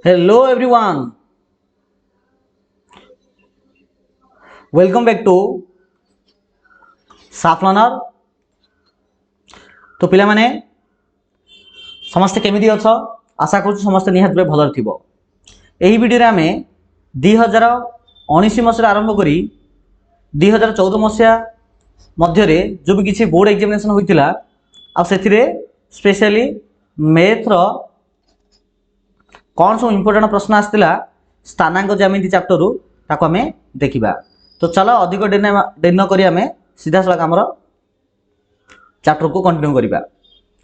Hello everyone, welcome back to साफ learner. तो पिला माने समस्ते केमिति अछ आशा करूँ समस्ते निहात भाव भल थिबो। एही वीडियो रे आमे 2019 मसीह आरंभ करी 2014 मसीहा मध्य रे जो भी किसी बोर्ड एग्जामिनेशन होइतिला आ सेथिरे स्पेशली मैथ रो कौन सब इंपोर्टेंट प्रश्न आसला स्थानांक ज्यामिति चैप्टर ताको आमे देखिबा। तो चलो अधिक डेरी न करी आमे सीधा सड़क आमर चैप्टर को कंटिन्यू करिबा।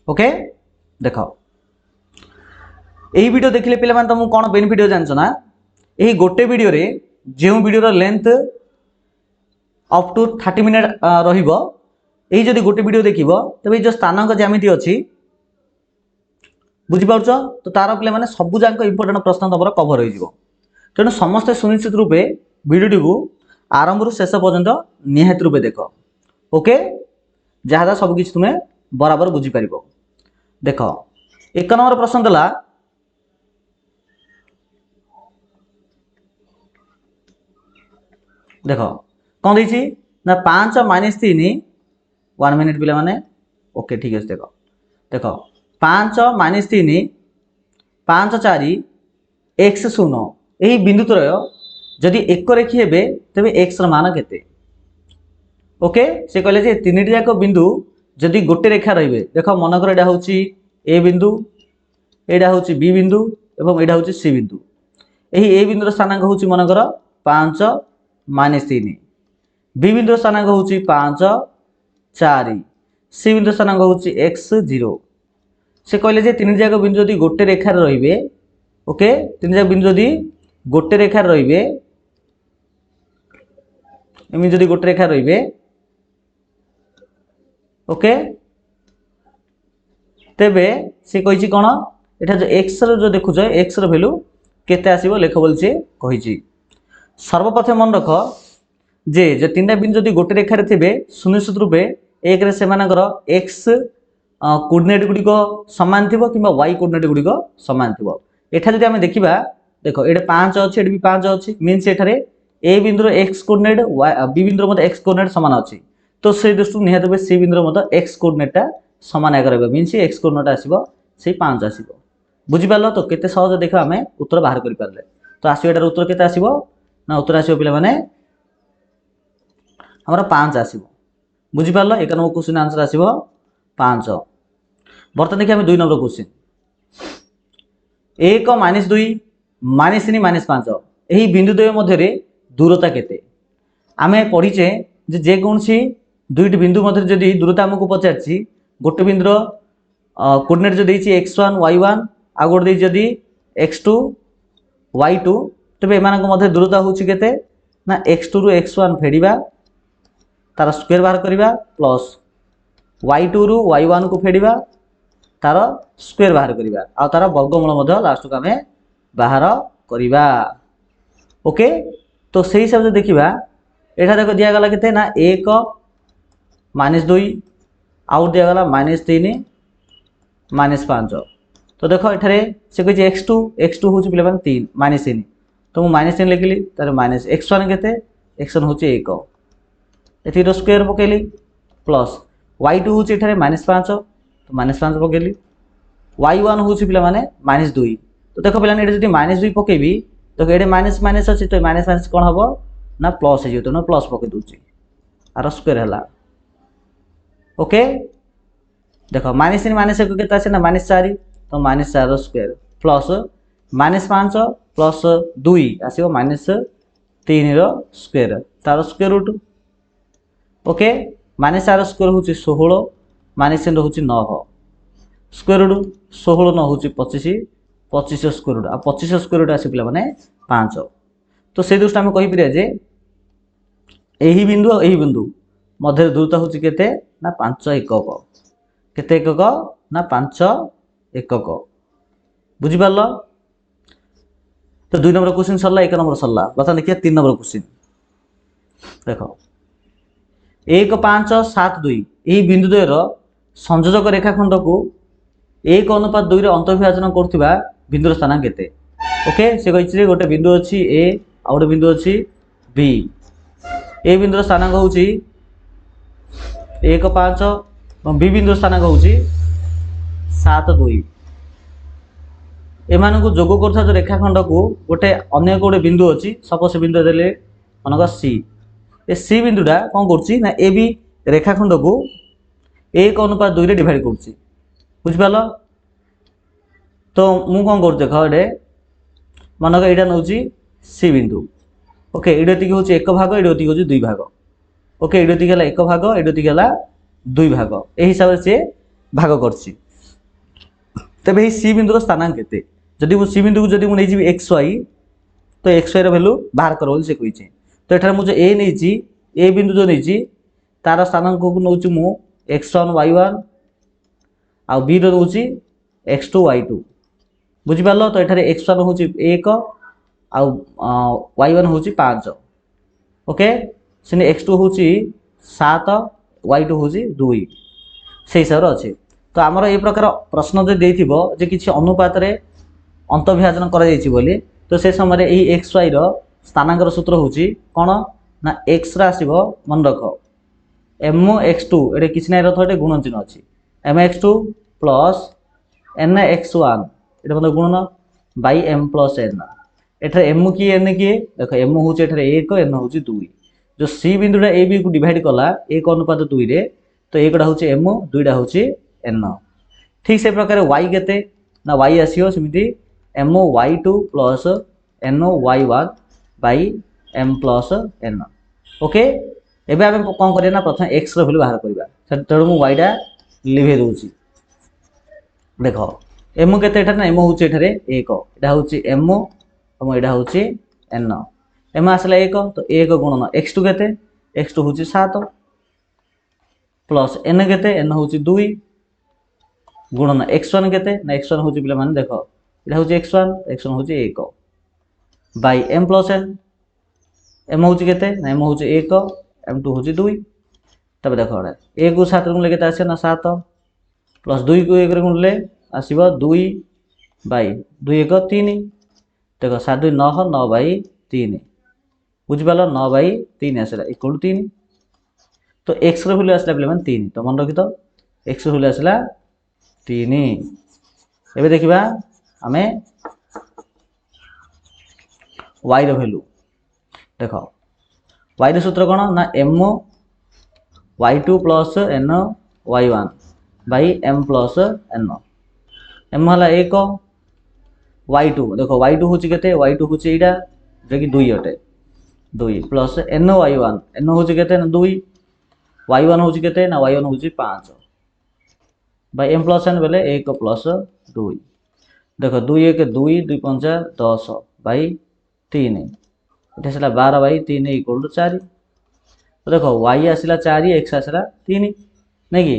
ओके देख यही वीडियो देखिले पिले माने तुमको कौन बेनिफिट हो जानछ ना, यही गोटे वीडियो रे जो वीडियो रो लेंथ अप टू 30 मिनिट रहिबो, यही जदि गोटे वीडियो देखिबो तबे जो स्थानांक ज्यामिति अछि बुझी पाउछ तो तार पिले माने सबु जांक इंपोर्टेंट प्रश्न तमरो कवर हो जिवो। तेणु समस्त सुनिश्चित रूपे वीडियो को आरंभ रु शेष पर्यंत निहात रूपे देख। ओके जहाँ सब किसी तुम्हें बराबर बुझी पारिबो। देख एक नंबर प्रश्न देला देख कौन देछि ना 5 माइनस 3 1 मिनिट पिला माने। ओके ठीक है देख देख 5 माइनस 3 5 4 x 0 यही बिंदु त्रय जदि एक रेखी हेबे तबे x र मान केते। ओके से कहले जे तीनटी जाक बिंदु जदि गोटे रेखा रहिबे देख मनकर एडा होची a बिंदु एडा होची b बिंदु एवं एडा होची c बिंदु। एही a बिंदुर स्थानांक होची मनकर 5 माइनस 3 b बिंदुर स्थानांक होची 5 4 c बिंदुर स्थानांक होची x 0। से कहले जे तीनटी जाक बिंदु जदि गोटे रेखा रहिबे ओके तीन जाक बिंदु जदि गोटे रेखा रहिबे एमि जदि गोटे रेखा रहिबे ओके तेबे से कहिछि कोन एटा जो x रो जो देखु छ x रो वैल्यू केते आसीबो लेख बोलछे कहिछि। सर्वप्रथम मन रख जे जे तीनटा बिंदु जदि गोटे रेखा रे थिबे सुनिश्चित रूपे एक रे सेमानकर x कोऑर्डिनेट गुडी को समान थिबो किबा y कोऑर्डिनेट गुडी को समान थिबो। एठा जदि हम देखिबा देखो एडे 5 अछि एडे भी 5 अछि मींस एठारे a बिंदुर x कोऑर्डिनेट b बिंदुर मत x कोऑर्डिनेट समान अछि तो से दृष्टि निहात भाबे c बिंदुर मत x कोऑर्डिनेटटा समान आगे रहबे मींस x कोऑर्डिनेट आसीबो से 5 आसीबो। बुझि पारलो तो केते सहज देखा हमें उत्तर बाहर करि पारले। तो आसीबो एटार उत्तर केते आसीबो ना उत्तर आसीबो पिला माने हमरा 5 आसीबो। बुझि पारलो एक नंबर क्वेश्चन आंसर आसीबो 5। बर्तन देखि हम 2 number question 1 minus 2 minus 3 minus 5 यही बिंदु द्वय मध्य दूरता केते आमे पढ़ीचे जे कौन सी दुईटी बिंदु मध्य जदि दूरता हमको पचारछि गोटे बिंदुर कोऑर्डिनेट जो देछि x1 y1 आ गोटे देछि जदि x2 y2 तबे एमानक मध्य दूरता होछि केते ना x2 रु x1 फेडिबा तार स्क्वायर बाहर करिबा प्लस y2 रु y1 को फेडिबा तार स्क्वायर बाहर करिबा आ तार वर्गमूल मध्य लास्ट को हमें बाहर करिबा। ओके तो सही हिसाब से देखिबा एठा देखो दिया गला केते ना 1 माइनस 2 आउट दिया गला माइनस 3 माइनस 5। तो देखो एठारे से कहै x2 होची पिले माने 3 माइनस 3 तो मु माइनस 3 लिखली तार माइनस x1 केते x1 होची 1 एथि रो स्क्वायर पकेली प्लस y2 होची एठारे माइनस 5 तो माइनस 5 पकेली y1 होची पिले माने माइनस 2 तो देखो पिला एटा जदि माइनस 2 पकेबी तो एडे माइनस माइनस अछि तो माइनस माइनस कोन हबो ना प्लस हे जतो ना प्लस पके दोछि आर स्क्वायर हला। ओके देखो माइनस 3 माइनस 1 केता छै ना माइनस 4 तो माइनस 4 रो स्क्वायर प्लस माइनस 5 प्लस 2 आसीबो माइनस 3 रो स्क्वायर तार square root. Okay minus 4 square होछि 16 माइनस 3 होछि 9 स्क्वायर रूट 16 9 होछि 25 25 स्क्वायर रूट आ 25 स्क्वायर रूट आसी पिला माने 5। तो से दृष्टि हम कहि परिया जे एही बिंदु मध्य दूरता होछि केते ना 5 एकक केते एकक ना 5 एकक। बुझि पारलो तो 2 नंबर क्वेश्चन सरला 1 नंबर सरला बता देखिया 3 नंबर क्वेश्चन देखो 1 5 7 2 एही बिंदु द्वयर संयोजक रेखाखंड को 1:2 रे अंतर्विभाजन करथिबा बिंदुर स्थानांक केते ओके से कही गोटे बिंदु अच्छी ए आ गोटे बिंदु अच्छी बी ए बिंदुर स्थानांक होची 1 5 और बी बिंदुर स्थानांक होची 7 2 एमानकु जोग करथा जो रेखाखंड को गोटे अन्य गोटे बिंदु अच्छी सपोज से बिंदु देले मनक सी ए सी बिंदुटा कौन करछि ना ए बी रेखाखंड को 1:2 रे डिवाइड करछि बुझ पालो। तो मु कौन कर देख ये मनक यहाँ नौची सी बिंदु ओके एडोतिक हूँ 1 भाग एडोतिक हूँ 2 भाग ओके एडोतिक है 1 भाग एडोतिक है 2 भाग ए हिसाब से सी भाग करछि। तेबे ही सी बिंदुर स्थानांक केते जदि मु सी बिंदु को जदि मु नै जीवि एक्स वाई तो एक्स वाई रो वैल्यू बाहर कर बोली से कहिছে। तो एठार मु जो ए नैची ए बिंदु जो नैची तार स्थानांक को नौची मु x1 y1 आ बी रो नौची x2 y2 बुझि पालो। तो एठारे x1 होची 1 आ y1 होची 5 ओके सेने x2 होची 7 y2 होची 2 से हिसाब रे अछि। तो आमर ए प्रकार प्रश्न जो देथिबो जे किछि अनुपात रे अंतर्विभाजन करा जायछि बोली तो से समय रे एही एक्स वाई रो स्थानांकर सूत्र होची कोन ना x रा आसीबो मन रखो m x2 एटे किछि नै रथ एटे गुणन चिन्ह अछि m x2 plus n x1 एटा मतलब गुणन बाय m प्लस n एठरे m की n की देखो m होची एठरे 1 n होची 2 जो c बिंदुटा a b को डिवाइड कला 1:2 रे तो एकटा होची m दुईटा होची n ठीक से प्रकार y केते ना y आसीओ सेमिति m y2 plus n y1 by m plus n okay. एबे आमे कोन करिया ना प्रथम x रो वैल्यू बाहर करबा तेणु मु y टा लिभे दोची देखो m केते एठा ना m होची एठारे 1 एटा होची m और एटा होची n m आसला 1 तो 1 गुणन x2 केते x2 होची 7 प्लस n केते n होची 2 गुणन x1 केते ना x1 होची पिला माने देखो एटा होची x1 x1 होची 1 by m plus n m होची केते ना m होची 1 m2 होची 2 तब देखो एटा 1 को 7 गुणले केते आसे ना 7 प्लस 2 को 1 रे गुणले आसीबो 2 बाय 2 1 3 देखो 7 2 9 9 बाय 3 बुझ पालो 9 बाय 3 आसला इक्वल 3 तो x रो वैल्यू आसला पिला माने 3 तो मन रखि तो x रो वैल्यू आसला 3 एबे देखिबा आमे y रो वैल्यू देखो y रो सूत्र कोन ना m y2 plus n y1 by m plus n m हला 1 y2 देखो y2 होची केते y2 होची एडा जे कि 2 अटे 2 प्लस n y1 n होची केते ना 2 y1 होची केते ना y1 होची 5 बाय m प्लस n बेले 1 प्लस 2 देखो 2 1 2 2 5 10 बाय 3 एटा सला 12 बाय 3 इक्वल टू 4 तो देखो y आसला 4 x आसला 3 नै कि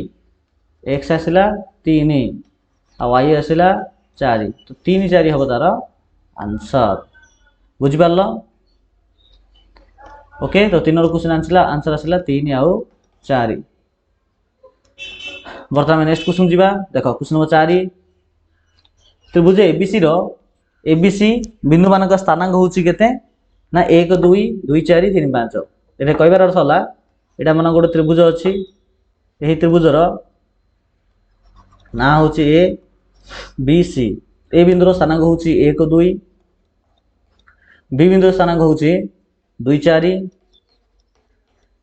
x आसला 3 आ y आसला 4 तो 3 4 हबो तार आंसर बुझ पारलो ओके। तो 3 रो क्वेश्चन आंसर आसला 3 आउ 4 वर्तमान नेक्स्ट क्वेश्चन जीवा देखो क्वेश्चन नंबर 4 त्रिभुज एबीसी रो एबीसी बिंदु मानक स्थानांक होची केते ना 1 2 2 4 3 5 एटा कहबार अर्थ होला एटा मन गोटे त्रिभुज अछि एही त्रिभुज रो ना होची ए बी सी ए बिंदुर स्थानांक होची 1 2 बी बिंदुर स्थानांक होची 2 4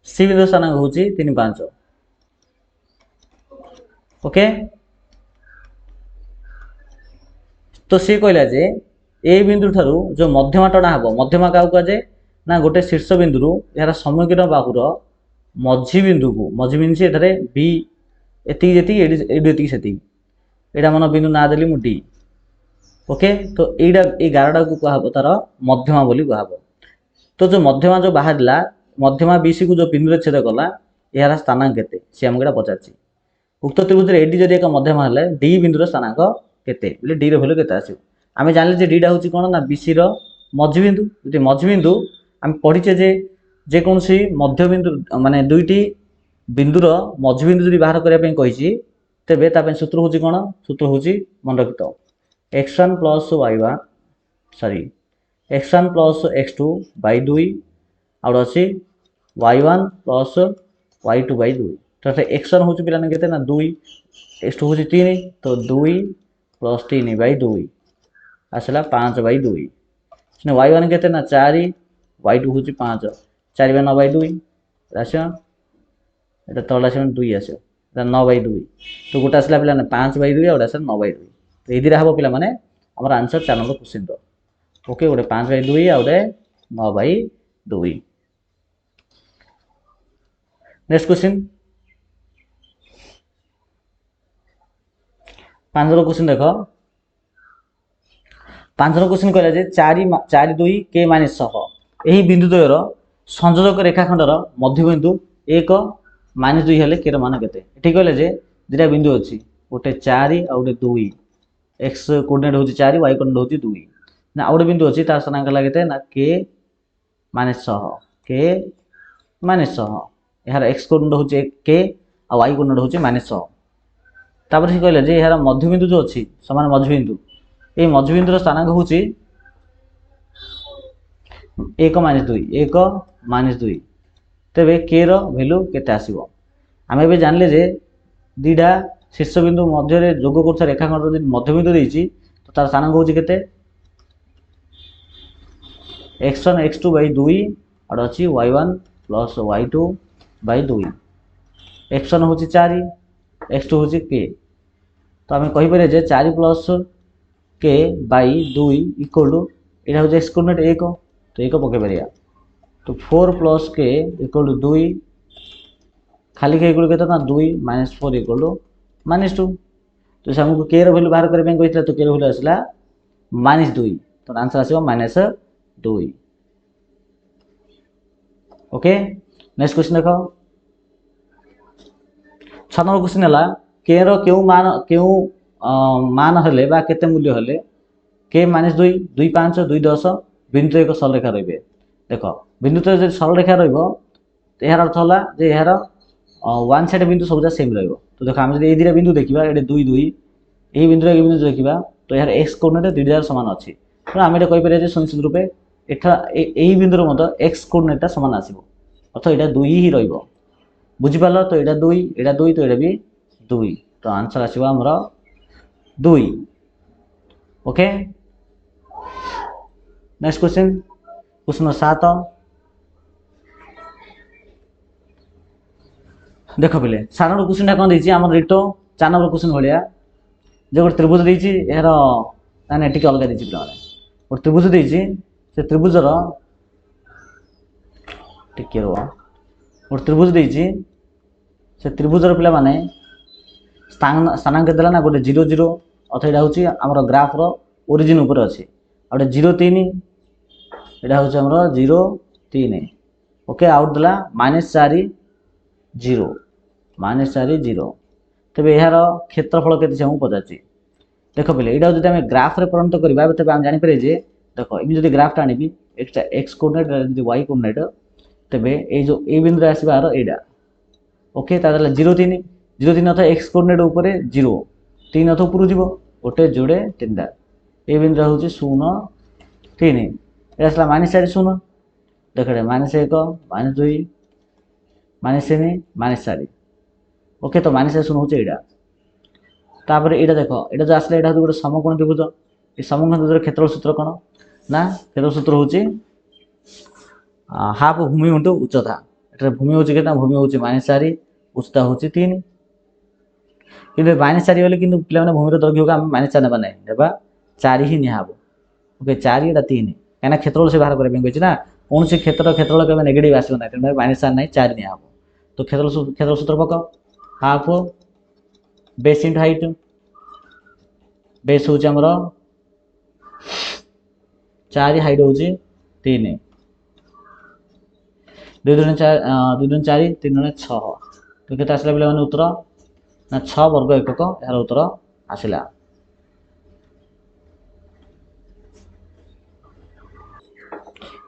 सी बिंदुर स्थानांक होची 3 5 ओके। तो सी कहला जे ए बिंदु ठारू जो मध्यमा टणा हबो मध्यमा का कह जे ना गोटे शीर्ष बिंदु यार समग्र बाहुर मझी बिंदु को मझी बिंदु से एठारे बी एति जेति एडि सेति एडा मन बिंदु ना देली मु डी ओके। तो एडा ए गारडा को कहबो तार मध्यमा बोली कहबो। तो जो मध्यमा जो बाहरला मध्यमा बीसी को जो बिंदु रे छेद कला यार स्थानांक केते से हमगडा पचारछि उक्त त्रिभुज रे एडी जदि एक मध्यमा हले डी बिंदु रो स्थानांक केते बोले डी रो वैल्यू केते आसी आमे जानले जे डी टा होची कोन ना बीसी रो मझी बिंदु जदि मझी बिंदु आमे पढिचे जे कोनसी मध्य बिंदु माने दुईटी बिंदुर मझी बिंदु जदि बाहर करिया पई कहिछि तेबे ता पई सूत्र होची कोन सूत्र होची मन रखितो x1 + y1 sorry x1 plus x2 by 2 out अच्छी y1 प्लस y2 बाई 2 तो x1 हूँ पे के ना 2 x2 हूँ 3 तो 2 प्लस 3 बाई 2 आसला 5 बाई 2 y1 के ना 4 y2 हूँ 5 4 बाई 9 बाई 2 आस ये तल आस 2 आस 9 बाई 2 तो गोटे आसला पे 5 बाई 2 गोटे आस 9 बाई 2 तो ये दिटा हम पे आमर आंसर 4 नंबर क्वेश्चन ओके गोटे 5 बाई 2 आ गोटे 9 by 2 next question 5 number question देख 5 नंबर क्वेश्चन कहला जे 4 2 के माइनस 6 यही बिंदु द्वयर संयोजक रेखाखंडर मध्यबिंदु 1 माइनस 2 हेले के मान केते एठी कहले जे दुटा बिंदु अछि गोटे 4 आ गोटे 2 एक्स कोऑर्डिनेट होची 4 वाई कोऑर्डिनेट होची 2 ना आउटे बिंदु अछि तार स्थानांक लागेते ना के माइनस 6 के माइनस 6 यार एक्स कोऑर्डिनेट होची के आ वाई कोऑर्डिनेट होची माइनस 6 तापर से कहले जे यार मध्यबिंदु जो अछि समान मध्यबिंदु ए मध्यबिंदुर स्थानांक होची 1 माइनस 2 1 माइनस 2 तेबे के रो वैल्यू केते आसीबो आमे बे जानले जे दीडा शीर्ष बिंदु मध्य रे जोग करथा रेखाखंड रे मध्यबिंदु देइची तो तार स्थानांक होची केते x1 x2 बाई 2 और अच्छी y1 plus y2 by 2 x1 होची 4 x2 होची k तो आमे कहि पारे जे 4 plus k by 2 equal to एटा होची x कोऑर्डिनेट 1 तो 1 पके परिया तो 4 प्लस k इक्वल टू 2 खाली के इक्वल केता ना 2 माइनस 4 इक्वल टू माइनस 2 तो से हमको k रो वैल्यू बाहर करे पे कहितला तो k रो वैल्यू आसला माइनस 2 तो आंसर आसीबो माइनस 2 ओके नेक्स्ट क्वेश्चन देखो 6 नंबर क्वेश्चन हला k रो केउ मान हले बा केते मूल्य हले k माइनस 2 2 5 2 10 बिंदु एक सरल रेखा रहिबे देखो बिंदु तो जे सरल रेखा रहइबो तो यार अर्थ हला जे यार वन साइड बिंदु सबजा सेम रहइबो तो देखो हम जदि ए दिरा बिंदु देखिबा एडे 2 2 ए बिंदु ए बिंदु देखिबा तो यार x कोऑर्डिनेट दुई समान अछि तो हम एटा कहि परिया जे सुनिश्चित रूपे एठा एई बिंदु रो मत x कोऑर्डिनेट समान आसीबो अर्थ एटा 2 ही रहइबो बुझि पालो तो एटा 2 तो एटा भी 2 तो आंसर आसीबो हमरा 2 ओके नेक्स्ट क्वेश्चन क्वेश्चन 7 देख पे 7 नंबर क्वेश्चन कौन देछि हमर रिटो 4 नंबर क्वेश्चन भलिया जो गोटे त्रिभुज देछि यार ताने टिके अलग देछि पिला गोटे त्रिभुज देछि से त्रिभुजर टिके रो गोटे त्रिभुज देछि से त्रिभुजर पिला माने स्थानांक देला ना गोटे 0 0 अथवा एटा होछि हमर ग्राफ रो ओरिजिन ऊपर अछि आउटे 0 3 एटा होछि हमर 0 3 ओके आउट देला -4 0 -4 0 तबे यार क्षेत्रफल केते से हम पजाछि देखो पहिले एटा जदि हम ग्राफ रे परिणत करबा तबे हम जानि पारे जे देखो इमे जदि ग्राफ टानिबी x कोऑर्डिनेट जदि y कोऑर्डिनेट तबे ए जो ए बिंदु रे आसीबा आरो एडा ओके तादला 0 3 अथवा x कोऑर्डिनेट ऊपर 0 3 अथवा ऊपर जीवो ओटे जोड़े 3 दा ए बिंदु होछि 0 3 ए असला -4 0 देखड़े -1 -2 -3 -4 ओके तो -4 होछि एडा तापर एडा देखो एडा जो आसले एडा गोटे समकोण त्रिभुज ए समकोण त्रिभुजर क्षेत्रफल सूत्र कोन ना क्षेत्रफल सूत्र होछि हाफ भूमि इंटू उच्चता एटा भूमि होछि केता भूमि होछि -4 उच्चता होछि 3 किंतु -4 होले किंतु पिला माने भूमिर दैर्घ्य का -4 नेबा नै देबा 4 ही निहाबो ओके 4 एटा 3 काना क्षेत्रफल से बाहर करे कहछि ना कोन से क्षेत्रफल के नेगेटिव आसीबो ना तेन -4 नै 4 निहाबो तो क्षेत्रफल सूत्र पक half base into height base होछि हमरो 4 हाइट होछि 3 2 2 4 2 2 4 3 9 6 तो केते आसला बेले माने उत्तर ना 6 वर्ग एकक यार उत्तर आसिला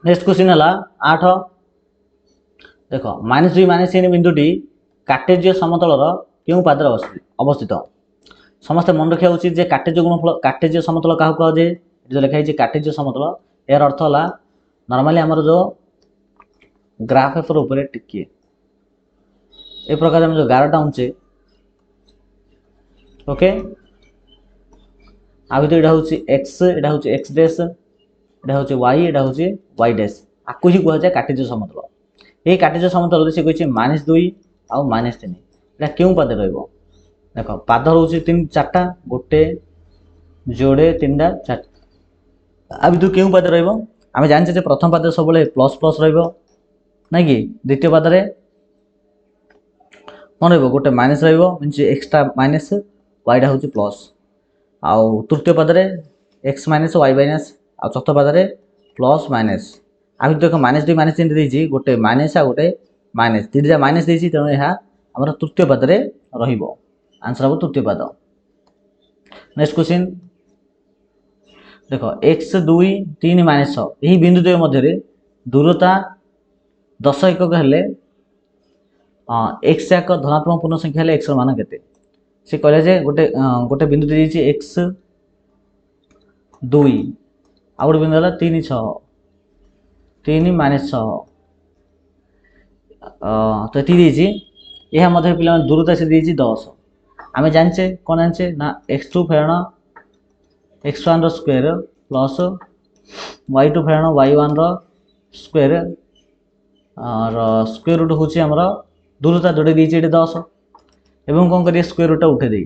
नेक्स्ट क्वेश्चन हला 8 देखो -2 -3 बिंदुटी कार्टेजीय समतलर केउ पादर अवस्थित समस्त मन रखिया उचित जे कार्टेजीय गुणफल कार्टेजीय समतल काहू कह जे जो लिखा है कार्टेजीय समतल यार अर्थ है नॉर्मली आमर जो ग्राफ पेपर ऊपर टिके ए प्रकार हम जो गारटा उंचे ओके आ भितर यहाँ हूँ एक्स यहाँ हूँ एक्स डैश यहाँ हूँ वाई यहाँ हूँ वाई डैश आपको ही कहुए कार्टेजीय समतल ये कार्टेजीय समतल से कही -2 आउ -3 यहाँ क्यों पादे रहा देख पाद हूँ 3-4टा गोटे जोड़े 3टा 4 आ भितर क्यों पादे रमें जानचे प्रथम पाद सब प्लस प्लस रही कि द्वितीय पादे कौन रोटे माइनस मीन्स एक्सट्रा माइनस वाईटा हूँ प्लस आउ तृतीय पादे एक्स माइनस वाई माइनस आ चतुर्थ पादे प्लस माइनस आ देख -2 -3 देती गोटे माइनस आ गोटे माइनस दुईटा माइनस देती तेणु यह आम तृतीय पादे आंसर हम तृतीय पाद। नेक्स्ट क्वेश्चन देख x2 3 -6 यही बिंदु द्वय मध्य दूरता 10 एकक हेले एक्स एक धनात्मक पूर्ण संख्या हेले एक्स मान केते से कहले जे गोटे गोटे बिंदु दे दी एक्स 2 आ गोटे बिंदु है 3 6 3 -6 तो ये यह मध्य पिला दूरता से दी 10 आम जानचे कौन जानचे ना x2 फेरण x1 स्क्वायर प्लस y2 फेरण y1 स्क्वायर और स्क्वायर रूट हूँ आमर दूरता जोड़े दीजिए 10 एवं कौन करिए स्क्वायर रूटा उठेदे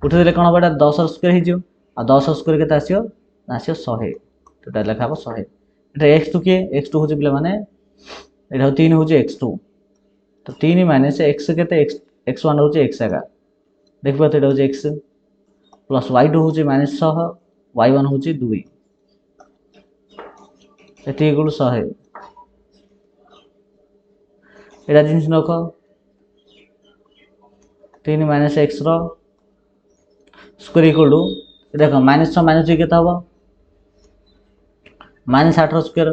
कौन हम 10 स्क्वायर हो 10 स्क्वायर के आसो ना आसो 100 तो लिखा हम 100 ये x2 किए x2 हूँ पे मैंने यहाँ 3 हूँ x2 तो 3 माइनस एक्स के x1 हूँ एक्स एगा देख पाते हूँ एक्स प्लस y2 हूँ -6 y1 हूँ 2 ये 100 एटा जिन रख 3 minus x square equal to देख -6 -2 के हम -8 स्क्वायर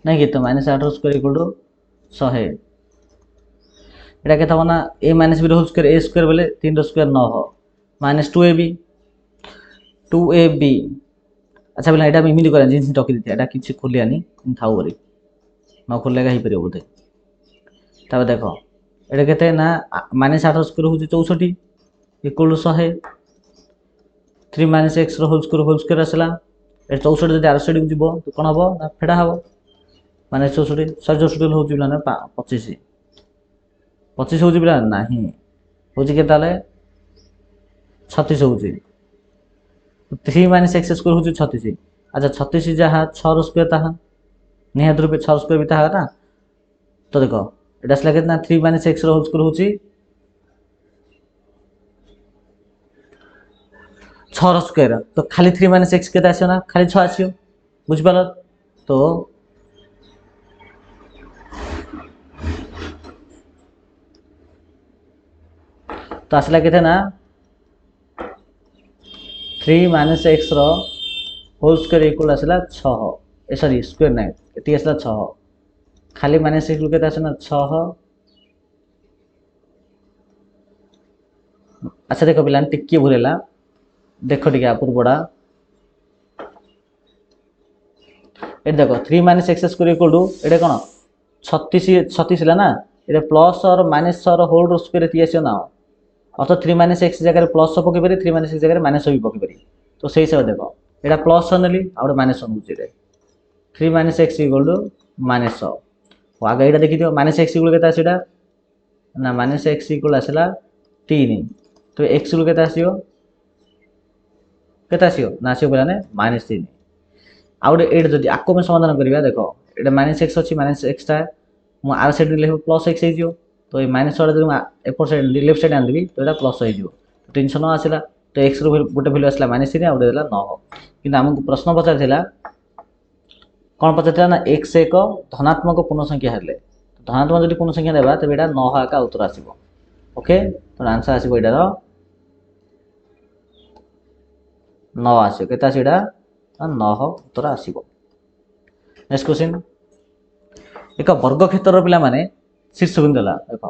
नहीं कि तो -8 स्क्वायर इक्वल टू 100 एटा के ना a minus B whole square a square बोले 3 स्क्वायर 9 -2ab 2ab अच्छा बोले यहाँ इमिली कर जिन रखी देती किसी खोलियानी थाऊ बोली न खोल हो बोधे तब देख ये के ना -8 स्क्वायर हूँ 64 equal to 100 3 minus x whole square आसला 64 जब 68 जीव तो कौन हम ना फेड़ा हम -64 64 हूँ पे 25 25 हूँ पे ना हूँ के 36 हूँ 3 माइनस एक्स स्क्वायर हूँ 36 अच्छा 36 जहाँ 6 स्क्वायर ताहा निहत रूपे 6 स्क्वायर भी ताहा ना तो देख ये आसला कितना 3 माइनस एक्स होल स्क्वायर हूँ 6 स्क्वायर तो खाली 3 माइनस एक्स के आसो ना खाली 6 आसो बुझिपार तो आसला के ना 3 minus x whole square equal आसला 6 सॉरी स्क्वायर ना ये आसला 6 खाली माइनस एक्स के आसो ना 6 अच्छा देख पे टिके भूलेला देख टे पूर्वटा ये देख 3 minus x square equal to ये कौन 36 है ना ये प्लस और माइनस होल स्क्वायर आसो ना अर्थात 3 माइनस एक्स जगह प्लस पकई पारे 3 माइनस एक्स जगह माइनस भी पकई पारे तो सही हिसाब से देख यहाँ प्लस नेली आगे माइनस हूँ 3 minus x equal to minus आगे यहाँ देखी माइनस एक्स इक्वल के ना माइनस एक्स इक्वल आसला 3 तो एक्स इक्वल के आसो ना आसो पे -3 आउ गए ये जब आपको समाधान करवा देख ये माइनस एक्स अच्छी माइनस एक्सटा मुझे आर साइड लिखे प्लस एक्स हो तो ये माइनस वाला जब एपट साइड लेफ्ट साइड आनदेवी तो ये प्लस हो 309 आसला तो एक्स रोटे भैल्यू आसला -3 आउ गए 9 कि आमको प्रश्न पचार कौन पचार ना एक्स एक धनात्मक पूर्ण संख्या हेले धनात्मक जो पूर्ण संख्या देवा तेज यहाँ 9 आका उत्तर आसो ओके तो आंसर आसो यार 9 आसो के 9 उत्तर आसो। नेक्स्ट क्वेश्चन एक वर्ग क्षेत्र पिला माने शीर्ष बिंदु देख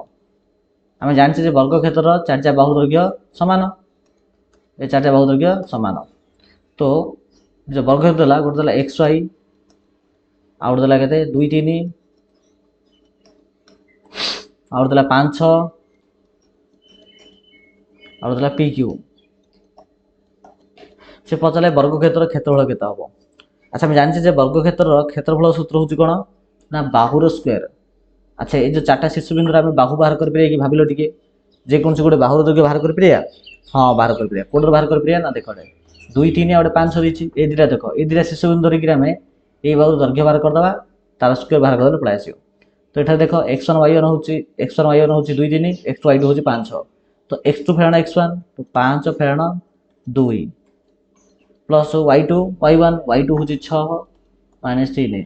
आम जानते वर्ग क्षेत्र 4 बाहु दैर्घ्य सामान ये 4 बाहु दैर्घ्य सामान तो जो वर्गक्षेत्र देला गोटे देला एक्स वाई आउ गोटे देला केते 2 3 आउ गोटे देला 5 6 आउ गोटे देला पी क्यू से पचारे वर्गक्षेत्र क्षेत्रफल केते हबो। अच्छा मैं जानछि जे वर्गक्षेत्र क्षेत्रफल सूत्र होछि कोन ना बाहुर स्क्वायर। अच्छा ये जो चार्टा शीर्षबिंदु आम बाहु बाहर कर कि भाविल टिके जेकोसी गोटे बाहुर दैर्घ्य बाहर कर पारिया। हाँ बाहर कर पारिया कोड बाहर कर पारिया ना देख 2 3 आ 5 देछि ए दुटा देख ए दुटा शीर्षबिंदु धरिक आम ये बाहु दैर्घ्य बाहर करदे तार स्क्वायर बाहर करदे पळाइ आसियो। तो एठा देख x1 y1 होछि 2 3 x2 y2 होछि 5 6 तो x2 फेरण x1 तो 5 फेरण 2 प्लस y2 y1 y2 होछि 6 माइनस 3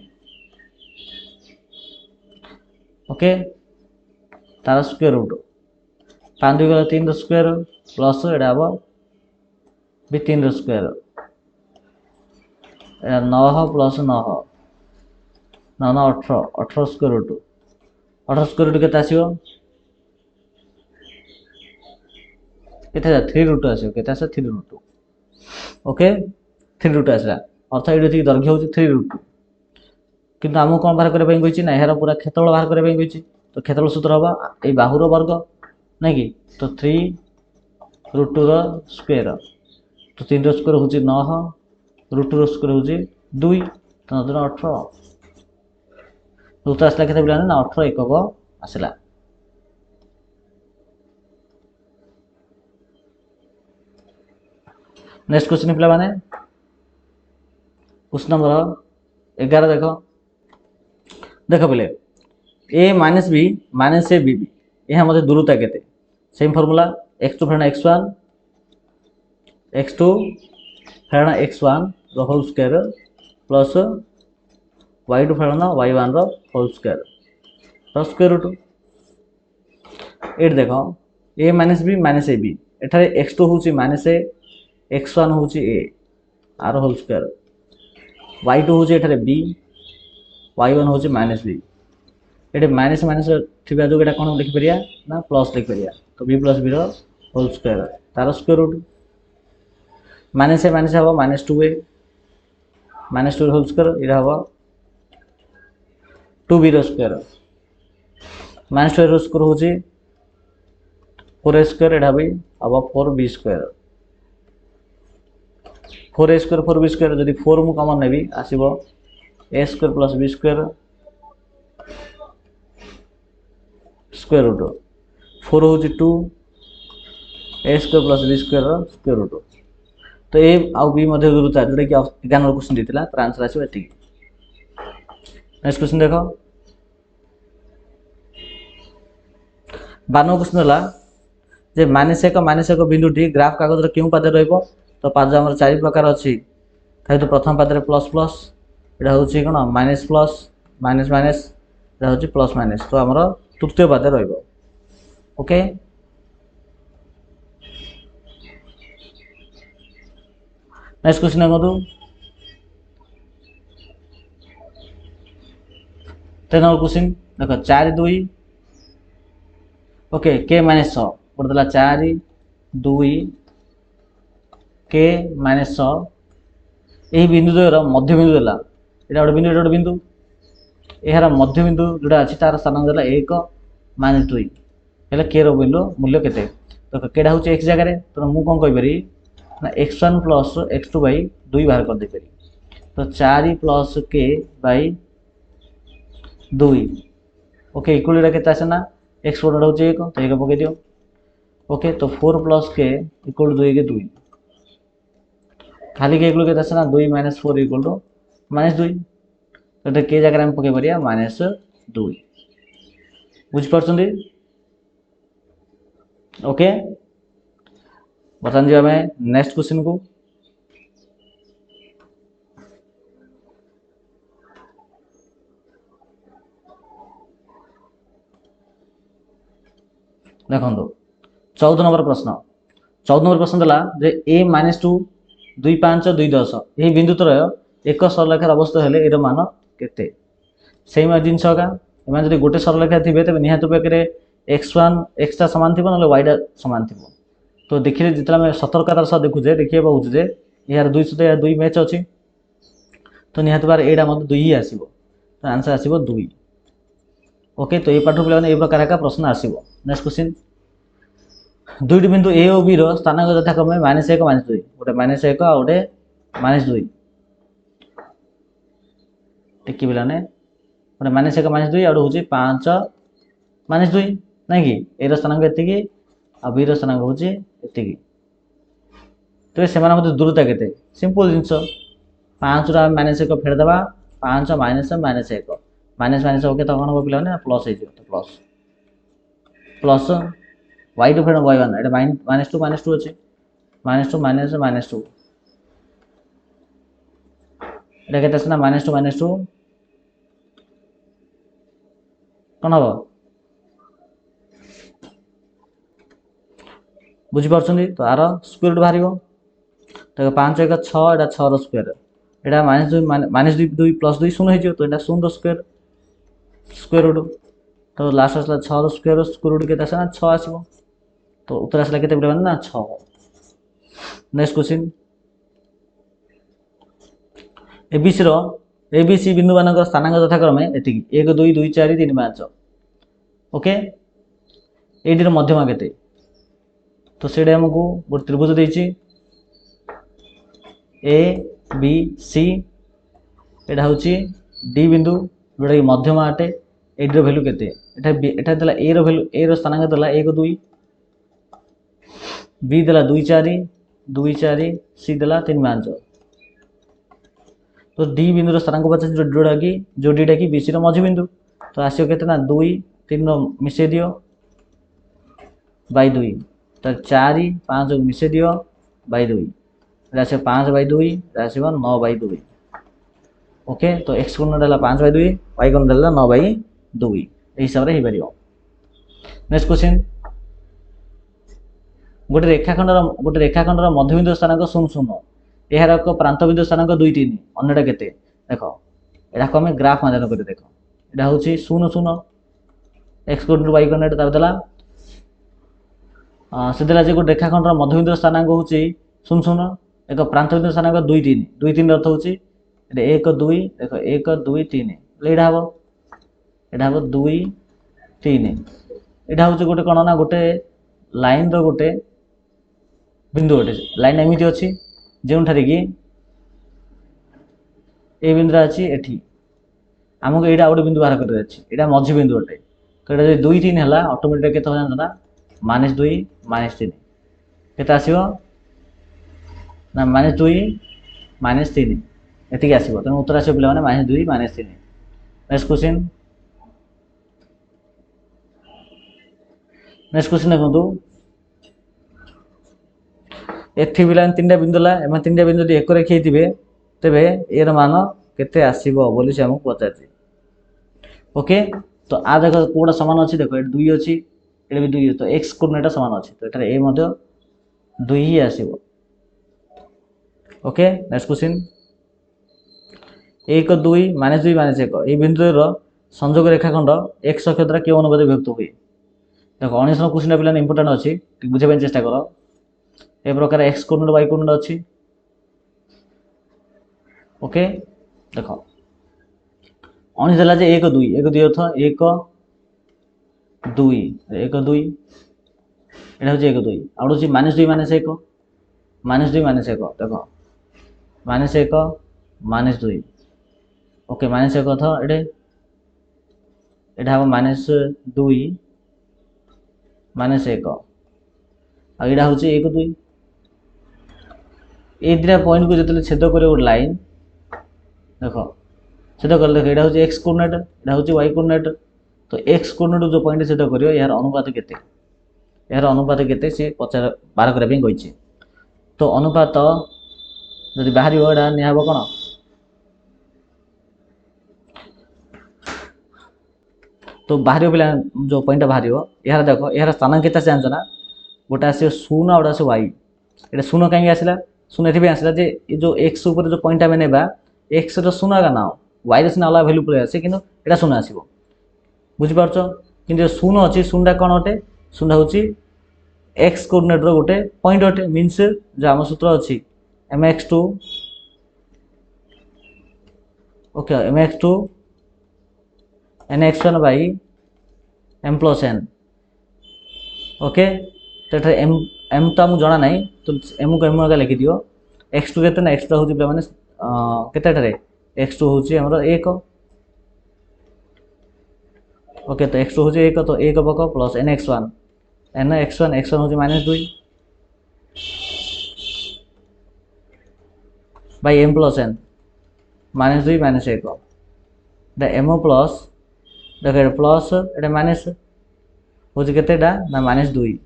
ओके तार स्क्वायर रूट 5 2 गला 3 स्क्वायर प्लस एडा हबो भी 3 स्क्वायर एडा 9 plus 9 9 9 18 18 square root 18 square root केते आसीबो केते 3 रूट आसीबो केते आसे 3 रूट ओके 3 रूट आसला अर्थ एडी दैर्घ्य होछि 3 रूट किंतु आमको कौन बाहर करबा कहिछि ना यार पूरा क्षेत्रफल बाहर करबा कहिछि तो क्षेत्रफल सूत्र हबा ए बाहुर वर्ग नै कि तो 3 रूट 2 रो स्क्वायर तो 3 रो स्क्वायर होछि 9 रूट 2 रो स्क्वायर होछि 2 तो 18 उत्तर आसला केते बिला ना 18 एकक आसला। नेक्स्ट क्वेश्चन पिला माने क्वेश्चन नंबर 11 देखो देख पे A minus B minus A B यह मध्य दूरता केते सेम फॉर्मूला x2 फेरण x1 x2 फेरण x1 रो होल स्क्वायर प्लस y2 फेरण y1 रो होल स्क्वायर रो स्क्वायर रूट एट देखो a minus B minus A B एठारे x2 होची माइनस ए x1 होची a are whole square y2 होची एठारे b y1 होची माइनस बी एटे माइनस माइनस थिबा जो एटा कोन लिख परिया ना प्लस लिख परिया तो b प्लस b रो होल स्क्वायर तार square root minus A minus हबो minus 2a minus 2 whole square इरा हबो 2b रो स्क्वायर माइनस 2 रो स्क्वायर होची 4a स्क्वायर एटा भी हबो 4b square 4a square 4b square जदी 4 मु कॉमन नेबी आसीबो a square plus b square square root 4 होची 2 a square plus b square square root तो a आउ b मध्ये दूरता जोटा कि 11 नंबर क्वेश्चन दितिला तर आंसर आसीबो एठी। नेक्स्ट क्वेश्चन देखो 12 क्वेश्चन हला जे -1 बिंदुटी ग्राफ कागज रे केउ पादे रहइबो तो पाद हमर चारि प्रकार अछि थाय तो प्रथम पाद रे प्लस प्लस एटा होची कोन माइनस प्लस माइनस माइनस एटा होची प्लस माइनस तो हमर तृतीय पाद रहइबो ओके। नेक्स्ट क्वेश्चन देखो 10 नंबर क्वेश्चन देखो 4 2 ओके k माइनस 6 पड़ देला 4 2 k माइनस 6 एही बिंदु द्वयर मध्य बिंदु देला एटा गोटे बिंदु एहार मध्य बिंदु जोटा अछि तार स्थान देला 1 माइनस 2 हेले k रो बिंदु मूल्य केते तो केडा होची x जगह रे तो मु कोन कहि परि ना x1 प्लस x2 बाई 2 बाहर कर दे परि तो 4 plus k by 2 okay equal एटा केते आसे ना x कोड होची 1 तो 1 पके दियो ओके तो 4 प्लस k इक्वल 2 के 2 खाली के इक्वल केते आसे ना 2 माइनस 4 इक्वल टू माइनस 2 तो के जगह हम पके परिया माइनस 2 बुझ परछंदी ओके। बतन जे हमें नेक्स्ट क्वेश्चन को देखो 14 नंबर प्रश्न 14 नंबर प्रश्न देला जे a माइनस 2 2 5 2 10 यही बिंदु त्रय एक सरलरेखा अवस्थित हेले एरो मान केते सेम जिनस का एमान जदि गोटे सरलरेखा थिबे तबे निहात उपरे x1 x ता समान थिबो नले y ता समान थिबो तो देखिले जितला में सतर्कतार सह देखु जे देखिए बहुत जे यार 2 सहित 2 मैच अछि तो निहाती भाव एटा मत 2 ही आसीबो तो आंसर आसीबो 2। ओके तो ये पाठ पे ए प्रकार का प्रश्न आसीबो। नेक्स्ट क्वेश्चन दुईटी बिंदु ए और बी रो स्थानांक यथाक्रमे -1 -2 गोटे -1 आ गोटे -2 टिकी पिलाने गोटे -1 -2 आउ होची 5 -2 नहीं कि ए रो स्थानांक एतिकी आ बी रो स्थानांक होची एतिकी तो सेमाना मते दूरता केते सिंपल जिंस 5 रा -1 फेर दबा 5 -1 माइनस ओके तो कौन हो पिलाने प्लस हो तो प्लस प्लस y2 फेर y1 एटा -2 अछि -2 -2 एटा केते असना -2 कौन हो बुझी पारछंदी तो आर स्क्वायर रूट बाहरिबो तो 5 1 6 एटा 6 रो स्क्वायर एटा -2 प्लस 2 0 हो तो एटा 0 रो स्क्वायर रूट तो लास्ट असला 6 रो स्क्वायर रूट केते असना 6 आसीबो तो उत्तर आसला केते बडे ना 6। नेक्स्ट क्वेश्चन एबीसी बिंदु मानक स्थानांक यथाक्रमे एतिकी 1 2 2 4 3 5 ओके एडी रो मध्यमा केते तो सेडे हमकु गोटे त्रिभुज देछि ए बी सी एटा होछि डी बिंदु जोटा कि मध्यमा अटे एडी रो वैल्यू केते एटा देला ए रो वैल्यू ए रो स्थानांक देला 1 2 बी देला 2 4 2 4 सी देला 3 5 तो डी बिंदु रो स्थानांक पचास जोड़ा कि बीसी रो मझी बिंदु तो आसियो केते ना 2 3 रो मिसे दियो बाय 2 तो 4 5 को मिसे दियो बाय 2 राशि 5 बाय 2 राशि 9 बाय 2 ओके तो x कोण देला 5 बाय 2 y कोण देला 9 बाय 2 ए हिसाब रे हे परियो। नेक्स्ट क्वेश्चन गोटे रेखाखंडर मध्यबिंदु स्थानांक 0 0 यार एक प्रांत बिंदु स्थानांक 2 3 अन्यटा केते देखो एटा को हमें ग्राफ माध्यम कर देखो एटा होची 0 0 x कोऑर्डिनेट y कोऑर्डिनेट ता देला से देला जे गोटे रेखाखंडर मध्यबिंदु स्थानांक होची 0 0 एक प्रांत बिंदु स्थानांक 2 3 अर्थ होची एटा 1 2 देखो 1 2 3 एटा हबो 2 3 एटा होची गोटे कोन ना गोटे लाइन रो गोटे बिंदु गोटे लाइन एमिति अछि जेउन थारे कि ए बिंदु अछि एठी हमको एटा गोटे बिंदु बाहर कर अछि एटा मझी बिंदु गोटे तो एटा जे 2 3 हला ऑटोमेटिक केते हो जानता -2 -3 केते आसीबो ना -2 -3 एति के आसीबो त उत्तर आसीबो पिला माने -2 -3। नेक्स्ट क्वेश्चन देखो एथि बिलान तीनटा बिंदु ला एमा तीनटा बिंदु यदि एक रेखा हिथिबे तबे ए रो मान केते आसीबो बोली से हमको पचाछि ओके तो आ देखो कोडा समान अछि देखो ए 2 अछि ए भी 2 तो x कोऑर्डिनेट समान अछि तो एटा ए मध्ये 2 ही आसीबो ओके। नेक्स्ट क्वेश्चन 1 2 -2 -1 ए बिंदु रो संयोग रेखाखंड x अक्ष द्वारा केउ अनुपात विभक्त हुए देखो 19 क्वेश्चन पिलान इंपोर्टेंट अछि बुझे ପାଇଁ चेष्टा करो ए प्रकार x कोऑर्डिनेट y कोऑर्डिनेट अछि ओके देखो 19 देला जे 1 2 अर्थ 1 2 1 2 एटा हो 1 2 आउट हो -2 -1 -2 -1 देखो -1 -2 ओके -1 अर्थ एडे एटा हो -2 -1 आ एटा हो 1 2 ए दिरा पॉइंट को जतले छेद करे एक लाइन देखो छेद कर देखो एटा होची x कोऑर्डिनेट एटा होची y कोऑर्डिनेट तो x कोऑर्डिनेट जो पॉइंट छेद करियो यार अनुपात केते से 50 12 करे पे कहिछि तो अनुपात जदि बाहरियो एटा निहाबो कोन तो बाहरियो पिला जो पॉइंट बाहरियो यार देखो यार स्थानांक केते से जानछ ना गोटा से 0 आ गोटा से y एटा 0 काहे आसिला 0 एथि पे आसिला जे जो x ऊपर जो पॉइंट आमे नेबा x रो 0 का ना y रे सिना अलग वैल्यू पळे आसे किंतु एटा 0 आसीबो बुझि पारछो किंतु 0 अछि 0 टा कोन होटे 0 होची x कोऑर्डिनेट रो गोटे पॉइंट होटे मींस जो हम सूत्र अछि mx2 okay mx2 nx1 by m plus n okay तो एम एम तो आमको जना ना तो एम को एम आगे लिखि दियो x2 केते ना x2 होची पे माने केते ठारे x2 होची हमरो 1 ओके तो x2 होची 1 तो 1 बक प्लस nx1 x1 होची -2 बाई m प्लस n -2 -1 दा m प्लस देखो प्लस एटा माइनस होची केतेटा ना -2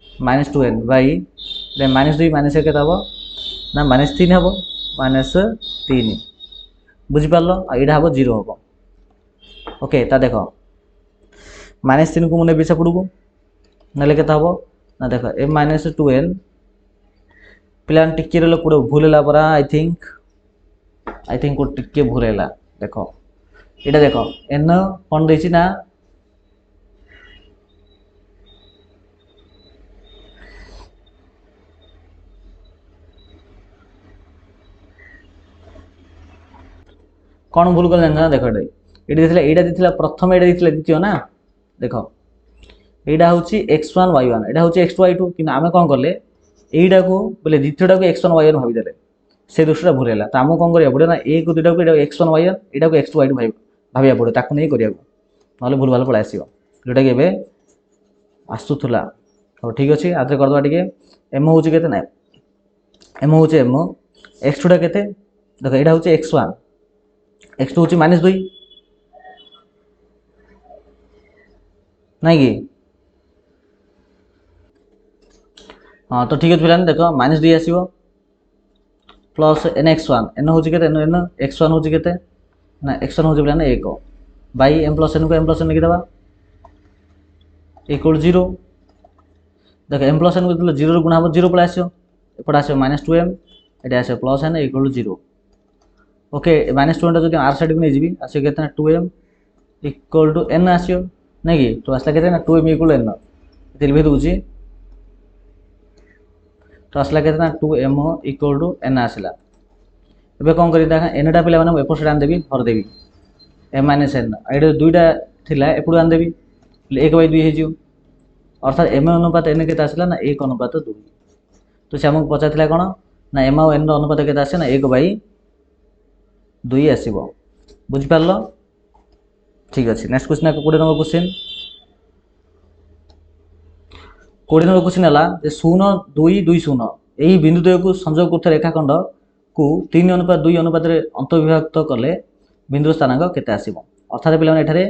-2n बाई एटा -2 -1 केते हबो ना -3 हबो -3 बुझी पारलो एटा हबो 0 हबो ओके ता देखो -3 को मुने बिसा पडुगो नले केते हबो ना देखो m -2n प्लान टिके रे कोड भूलेला परा आई थिंक को टिके भूलेला देखो एटा देखो n कोन देछि ना कौन भूल कर ना देखो एटा दिथिला प्रथम एटा दिथिला द्वितीय ना देखो एटा होची x1 y1 एटा होची x2 y2 किन आमे कोन करले एटा को बोले द्वितीयटा को x1 y1 भाबी देले से दोषटा भूलेला त आमो कोन करिया पड़े ना ए को दुटा को एटा x1 y1 एटा को x2 y2 भाबिया पड़े ताको नै करिया नले भूल भाल पळे आसीबो जोटा के बे आसुथुला तो ठीक अछि आदरे कर दवा टिके m होची केते ना m होची m x2 टा केते देखो एटा होची x1 x2 होची -2 नहीं कि हाँ तो ठीक है पिलाने देखो -2 आसीबो प्लस nx1 n होची केते n x1 होची केते ना x1 होची पिलाने 1 बाई m प्लस n को m प्लस n लिखि दबा इक्वल 0 देखो m प्लस n को 0 रे गुणा हो 0 पळे आसीयो एपड आसीयो -2m एटा आसीयो प्लस n इक्वल 0 ओके -2 टा जदि r साइड को नै जिबी आसीयो केते ना 2m इक्वल टू n आसीयो नै कि तो आसला केते ना 2m इक्वल n एते लिखि दोची तो आसला केते ना 2m इक्वल टू n आसला एबे कोन करि देखा n टा पिला माने एपड साइड आन देबी हर देबी m n एडे दुईटा थिला एपड आन देबी 1/2 हे जियो अर्थात m अनुपात n केते आसला ना 1 अनुपात 2 तो से हमक पचाथिला कोन ना m और n रो अनुपात केते आसे ना 1/2 आसीबो बुझि पारलो ठीक अछि next question 20 number question 20 number question हला जे 0 2 2 0 एही बिंदु द्वय को संयोग करथि रेखाखंड को 3:2 अनुपात रे अंतर्विभक्त करले बिंदु स्थानांक केते आसीबो अर्थात पिला माने एठारे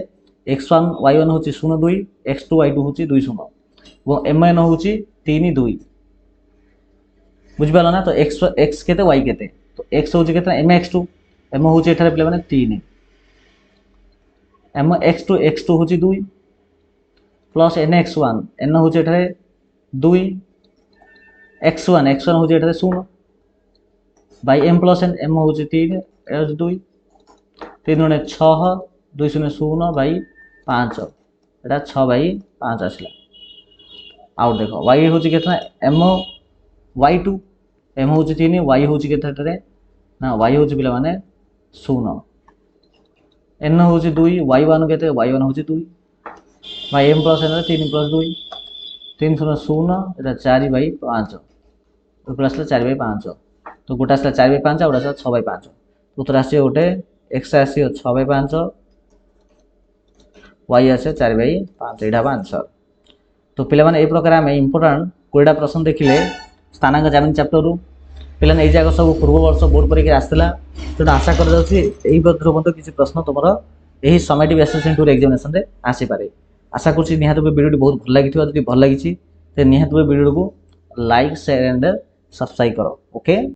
x1 y1 होची 0 2 x2 y2 होची 2 0 और mn होची 3 2 बुझि पारलो ना तो x केते y केते तो x होची केते mx2 m होची एठारे पिला माने 3 mx2 होची 2 प्लस nx1 n होची एठारे 2 x1 होची एठारे 0 by m plus n m होची 3 एज 2 3 ने 6 2 0 0 बाई 5 एटा 6 बाई 5 आसला आउ देखो y होची केतना m y2 m होची 3 y होची केता एटारे ना y होची पिला माने 0 n होची 2 y1 केते y1 होची 2 by m plus n 3 plus 2 3 0 0 Etah 4 by 5 तो प्लस 4 बाई 5 तो गोटा आसला 4 बाई 5 गोटा आसला 6 बाई 5 उत्तर आसी गोटे x आसी 6 बाई 5 y आसे 4 बाई 5 एटा आंसर तो पिला माने ए प्रकार हम इंपोर्टेंट कोइडा प्रश्न देखिले स्थानांक ज्यामिति चैप्टर रु पिला ए जाग सब पूर्व वर्ष बोर्ड परीक्षा आस्थिला तो आशा कर जाउछि एही बद्र बंद किछि प्रश्न तमरो एही समेटिव असिस्टेंट टू एग्जामिनेशन रे आसी पारे आशा करछि निहात वीडियो बहुत भल लागिथिबा जदि भल लागिछि ते निहात वीडियो को लाइक शेयर एंड सब्सक्राइब करो ओके।